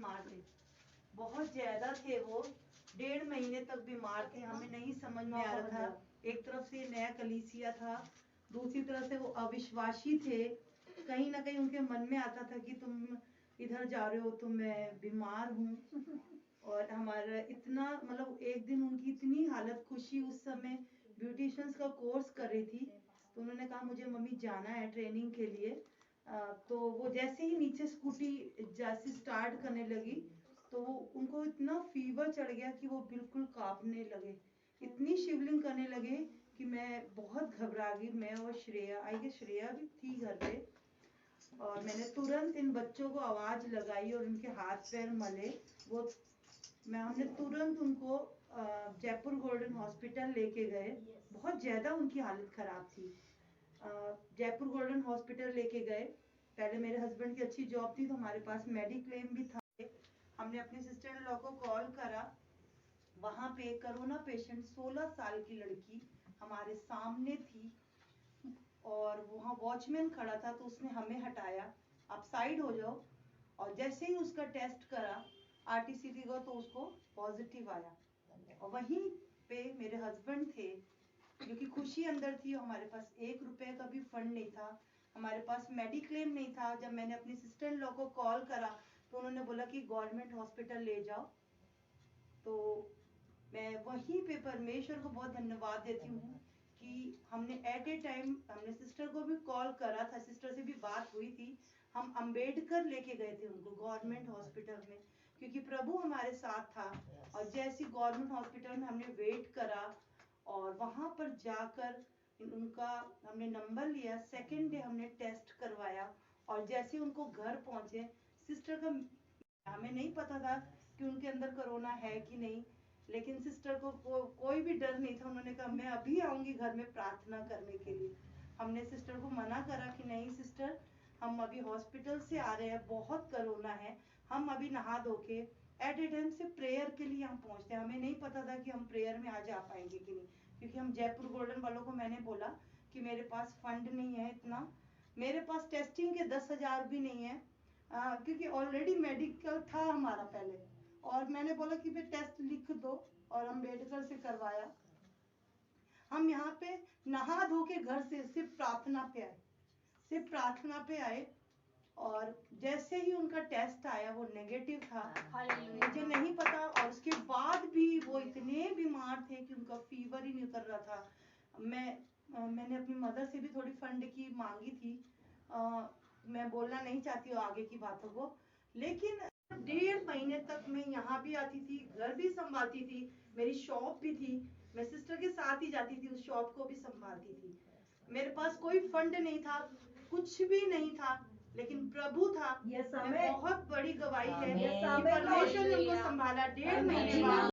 बीमार थे, बहुत ज्यादा थे वो। 1.5 महीने तक बीमार थे। हमें नहीं समझ में आ रहा था, एक तरफ से नया कलीसिया था, दूसरी तरफ से वो अविश्वासी थे। कहीं ना कहीं उनके मन में आता था कि तुम इधर जा रहे हो तो मैं बीमार हूँ। और हमारा इतना मतलब एक दिन उनकी इतनी हालत खुशी, उस समय ब्यूटिशियंस का कोर्स कर रही थी, तो उन्होंने कहा मुझे मम्मी जाना है ट्रेनिंग के लिए। तो वो जैसे ही नीचे स्कूटी जैसे स्टार्ट करने लगी तो उनको इतना फीवर चढ़ गया कि वो बिल्कुल कांपने लगे, इतनी शिवलिंग करने लगे कि मैं बहुत घबरा गई। मैं और श्रेया, आई गेस श्रेया भी थी घर पे, और मैंने तुरंत इन बच्चों को आवाज लगाई और उनके हाथ पैर मले। वो हमने तुरंत उनको जयपुर गोल्डन हॉस्पिटल लेके गए। बहुत ज्यादा उनकी हालत खराब थी। जयपुर गोल्डन हॉस्पिटल लेके गए। पहले मेरे हस्बैंड की अच्छी जॉब थी तो हमारे पास मेडिक्लेम भी था। हमने अपने सिस्टर इन लॉ को कॉल करा। वहां पे कोरोना पेशेंट 16 साल की लड़की हमारे सामने थी और वहाँ वॉचमैन खड़ा था तो उसने हमें हटाया, आप साइड हो जाओ। और जैसे ही उसका टेस्ट करा आरटीसीटी का तो उसको पॉजिटिव आया। और वहीं पे मेरे हस्बैंड थे, जो कि खुशी अंदर थी। हमारे पास 1 रुपए का भी फंड नहीं था, हमारे पास मेडिक्लेम नहीं था। जब मैंने अपनी सिस्टर इन लॉ को कॉल करा तो उन्होंने बोला कि गवर्नमेंट हॉस्पिटल ले जाओ। तो मैं वहीं पे परमेश्वर को बहुत धन्यवाद देती हूँ कि हमने एट ए टाइम, हमने सिस्टर को भी कॉल करा था, सिस्टर से भी बात हुई थी। हम अंबेडकर लेके गए थे उनको गवर्नमेंट हॉस्पिटल में, क्योंकि प्रभु हमारे साथ था। और जैसी गवर्नमेंट हॉस्पिटल में हमने वेट करा और वहां पर जाकर उनका हमने नंबर लिया, सेकेंड डे हमने टेस्ट करवाया। और जैसे उनको घर पहुंचे, सिस्टर का, हमें नहीं पता था कि उनके अंदर कोरोना है कि नहीं, लेकिन सिस्टर को कोई भी डर नहीं था। उन्होंने कहा मैं अभी आऊंगी घर में प्रार्थना करने के लिए। हमने सिस्टर को मना करा कि नहीं सिस्टर, हम अभी हॉस्पिटल से आ रहे हैं, बहुत कोरोना है, हम अभी नहा धो के एट ए टाइम से प्रेयर के लिए हम पहुंचते हैं। हमें नहीं पता था कि हम प्रेयर में आज आ पाएंगे कि नहीं, क्योंकि हम जयपुर गोल्डन वालों को मैंने बोला कि मेरे पास फंड नहीं है इतना, मेरे पास टेस्टिंग के 10,000 भी नहीं है, क्योंकि ऑलरेडी मेडिकल था हमारा पहले। और मैंने बोला कि भाई टेस्ट लिख दो, और हम मेडिकल से करवाया। हम यहाँ पे नहा धो के घर से सिर्फ प्रार्थना पे आए, सिर्फ प्रार्थना पे आए। और जैसे ही उनका टेस्ट आया वो नेगेटिव था, मुझे नहीं पता। और उसके बाद भी वो इतने बीमार थे कि उनका फीवर ही नहीं उतर रहा था। मैंने अपनी मदर से भी थोड़ी फंड की मांगी थी। मैं बोलना नहीं चाहती हूँ आगे की बातों को, लेकिन 1.5 महीने तक मैं यहाँ भी आती थी, घर भी संभालती थी, मेरी शॉप भी थी, मैं सिस्टर के साथ ही जाती थी, उस शॉप को भी संभालती थी। मेरे पास कोई फंड नहीं था, कुछ भी नहीं था, लेकिन प्रभु था। ये बहुत बड़ी गवाही है कि परमेश्वर ने उनको संभाला 1.5 महीने बाद।